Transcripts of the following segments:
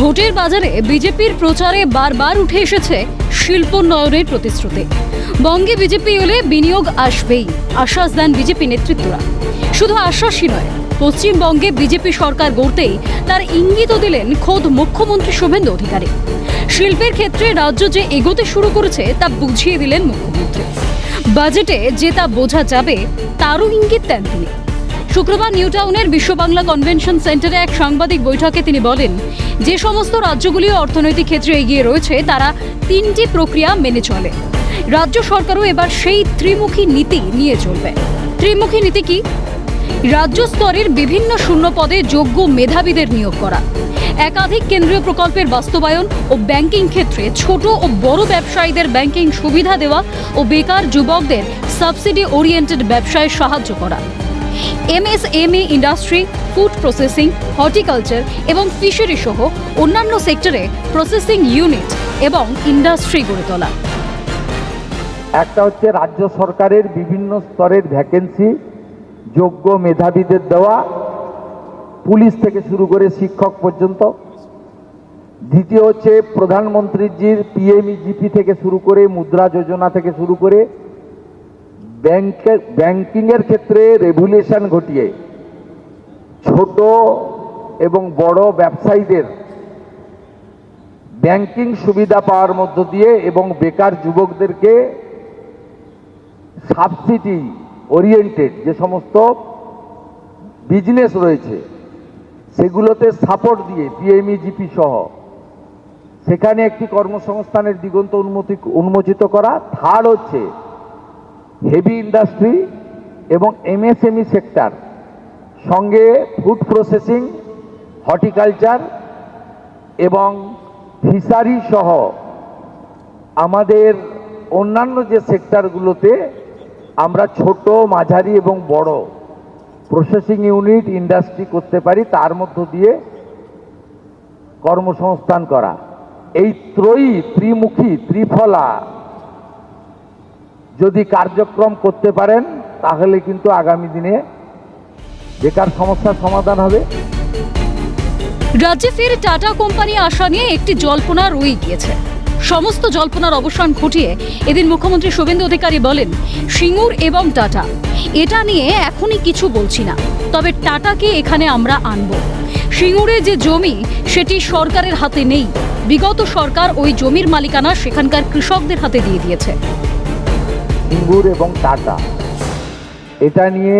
ভোটের বাজারে বিজেপির প্রচারে বারবার উঠে এসেছে শিল্পোন্নয়নের প্রতিশ্রুতি। বঙ্গে বিজেপি এলে বিনিয়োগ আসবেই, আশ্বাস দেন বিজেপি নেতৃত্বরা। শুধু আশ্বাসই নয়, পশ্চিমবঙ্গে বিজেপি সরকার গড়তেই তার ইঙ্গিতও দিলেন খোদ মুখ্যমন্ত্রী শুভেন্দু অধিকারী। শিল্পের ক্ষেত্রে রাজ্য যে এগোতে শুরু করেছে তা বুঝিয়ে দিলেন মুখ্যমন্ত্রী। বাজেটে যে তা বোঝা যাবে তারও ইঙ্গিত দেন তিনি। শুক্রবার নিউ টাউনের বিশ্ব বাংলা কনভেনশন সেন্টারে এক সাংবাদিক বৈঠকে তিনি বলেন, যে সমস্ত রাজ্যগুলি অর্থনৈতিক ক্ষেত্রে এগিয়ে রয়েছে তারা তিনটি প্রক্রিয়া মেনে চলে। রাজ্য সরকারও এবার সেই ত্রিমুখী নীতি নিয়ে চলবে। ত্রিমুখী নীতি কি? রাজ্য স্তরের বিভিন্ন শূন্য পদে যোগ্য মেধাবীদের নিয়োগ করা, একাধিক কেন্দ্রীয় প্রকল্পের বাস্তবায়ন ও ব্যাংকিং ক্ষেত্রে ছোট ও বড় ব্যবসায়ীদের ব্যাংকিং সুবিধা দেওয়া ও বেকার যুবকদের সাবসিডি ওরিয়েন্টেড ব্যবসায় সাহায্য করা, MSME industry, food processing, horticulture এবং ফিশারি সহ অন্যান্য সেক্টরে প্রসেসিং ইউনিট এবং ইন্ডাস্ট্রি গড়ে তোলা। একটা হচ্ছে রাজ্য সরকারের বিভিন্ন স্তরের ভ্যাকেন্সি যোগ্য মেধাবীদের দেওয়া, পুলিশ থেকে শুরু করে শিক্ষক পর্যন্ত। দ্বিতীয় হচ্ছে প্রধানমন্ত্রীজির পিএমইজিপি থেকে শুরু করে মুদ্রা যোজনা থেকে শুরু করে ব্যাংকিংয়ের ক্ষেত্রে রেগুলেশন ঘটিয়ে ছোট এবং বড় ব্যবসায়ীদের ব্যাংকিং সুবিধা পাওয়ার মধ্য দিয়ে এবং বেকার যুবকদেরকে সাবসিডি ওরিয়েন্টেড যে সমস্ত বিজনেস রয়েছে সেগুলোতে সাপোর্ট দিয়ে পিএমইজিপি সহ সেখানে একটি কর্মসংস্থানের দিগন্ত উন্মোচিত করা। থার্ড হচ্ছে হেভি ইন্ডাস্ট্রি এবং এমএসএমই সেক্টর সঙ্গে ফুড প্রসেসিং, হর্টিকালচার এবং ফিশারি সহ আমাদের অন্যান্য যে সেক্টরগুলোতে আমরা ছোট, মাঝারি এবং বড় প্রসেসিং ইউনিট, ইন্ডাস্ট্রি করতে পারি, তার মধ্য দিয়ে কর্মসংস্থান করা। এই ত্রিমুখী ত্রিফলা যদি কার্যক্রম করতে পারেন তাহলে কিন্তু আগামী দিনে বেকার সমস্যার সমাধান হবে। রাজ্যে ফের টাটা কোম্পানি আসা নিয়ে একটি জল্পনা রয়ে গিয়েছে। সমস্ত জল্পনার অবসান ঘটিয়ে এদিন মুখ্যমন্ত্রী শুভেন্দু অধিকারী বলেন, সিঙ্গুর এবং টাটা এটা নিয়ে এখনই কিছু বলছি না, তবে টাটাকে এখানে আমরা আনব। সিঙ্গুরে যে জমি সেটি সরকারের হাতে নেই, বিগত সরকার ওই জমির মালিকানা সেখানকার কৃষকদের হাতে দিয়ে দিয়েছে। সিঙ্গুর এবং টাটা এটা নিয়ে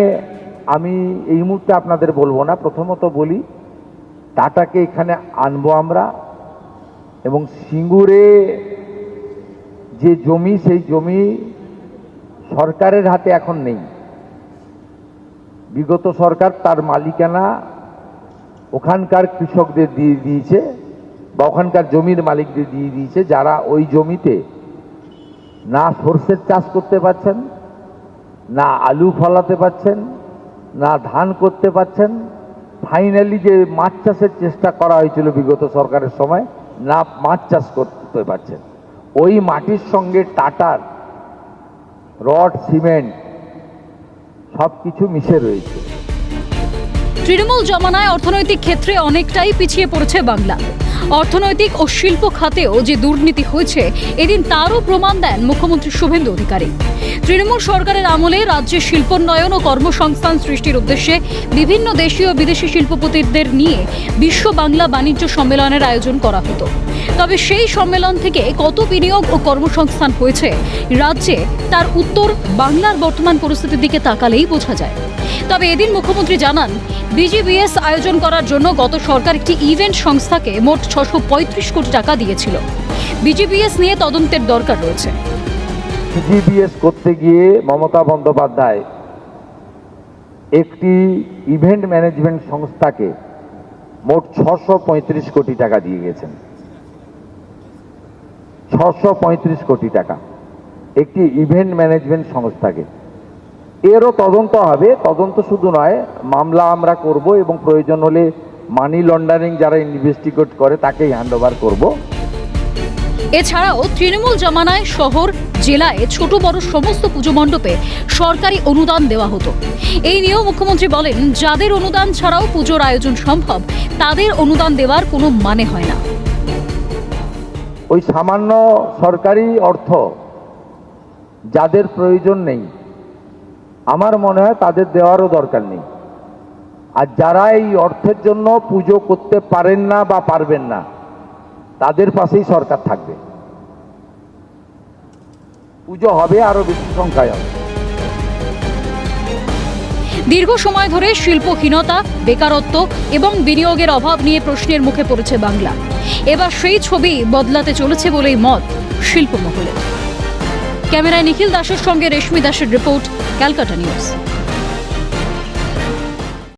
আমি এই মুহূর্তে আপনাদের বলবো না। প্রথমত বলি, টাটাকে এখানে আনবো আমরা, এবং সিঙ্গুরে যে জমি সেই জমি সরকারের হাতে এখন নেই। বিগত সরকার তার মালিকানা ওখানকার কৃষকদের দিয়ে দিয়েছে বা ওখানকার জমির মালিকদের দিয়ে দিয়েছে, যারা ওই জমিতে না সর্ষের চাষ করতে পারছেন, না আলু ফলাতে পারছেন, না ধান করতে পারছেন। ফাইনালি যে মাছ চাষের চেষ্টা করা হয়েছিল বিগত সরকারের সময়, না মাছ চাষ করতে পারছেন। ওই মাটির সঙ্গে টাটার রড, সিমেন্ট সব কিছু মিশে রয়েছে। তৃণমূল জমানায় অর্থনৈতিক ক্ষেত্রে অনেকটাই পিছিয়ে পড়েছে বাংলা। অর্থনৈতিক ও শিল্প খাতেও যে দুর্নীতি হয়েছে এদিন তারও প্রমাণ দেন মুখ্যমন্ত্রী শুভেন্দু অধিকারী। তৃণমূল সরকারের আমলে রাজ্যে শিল্পোন্নয়ন ও কর্মসংস্থান সৃষ্টির উদ্দেশ্যে বিভিন্ন দেশীয় ও বিদেশি শিল্পপতিদের নিয়ে বিশ্ব বাংলা বাণিজ্য সম্মেলনের আয়োজন করা হতো। তবে সেই সম্মেলন থেকে কত বিনিয়োগ ও কর্মসংস্থান হয়েছে রাজ্যে তার উত্তর বাংলার বর্তমান পরিস্থিতির দিকে তাকালেই বোঝা যায়। তবে এদিন মুখ্যমন্ত্রী জানান, বিজিবিএস আয়োজন করার জন্য গত সরকার একটি ইভেন্ট সংস্থাকে মোট 635 কোটি টাকা দিয়েছিল। বিজিবিএস নিয়ে তদন্তের দরকার রয়েছে। বিজিবিএস করতে গিয়ে মমতা বন্দ্যোপাধ্যায় একটি ইভেন্ট ম্যানেজমেন্ট সংস্থাকে মোট 635 কোটি টাকা দিয়ে গেছেন। 635 কোটি টাকা একটি ইভেন্ট ম্যানেজমেন্ট সংস্থাকে। এরও তদন্ত হবে। তদন্ত শুধু নয়, মামলা আমরা করব এবং প্রয়োজন হলে মানি লন্ডারিং যারা ইনভেস্টিগেট করে তাকেই হ্যান্ড ওভার করব। এছাড়াও তৃণমূল জামানায় শহর জেলায় ছোট বড় সমস্ত পুজো মণ্ডপে সরকারি অনুদান দেওয়া হতো। এই নিয়েও মুখ্যমন্ত্রী বলেন, যাদের অনুদান ছাড়াও পুজোর আয়োজন সম্ভব তাদের অনুদান দেওয়ার কোনো মানে হয় না। ওই সামান্য সরকারি অর্থ যাদের প্রয়োজন নেই, আমার মনে হয় তাদের দেওয়ারও দরকার নেই। আর যারা এই অর্থের জন্য পুজো করতে পারেন না বা পারবেন না, তাদের পাশেই সরকার থাকবে। পুজো হবে, আরো বেশি সংখ্যায় হবে। দীর্ঘ সময় ধরে শিল্পহীনতা, বেকারত্ব এবং বিনিয়োগের অভাব নিয়ে প্রশ্নের মুখে পড়েছে বাংলা। এবার সেই ছবি বদলাতে চলেছে বলেই মত শিল্পমহলে। ক্যামেরায় নিখিল দাসের সঙ্গে রেশমি দাসের রিপোর্ট, ক্যালকাটা নিউজ।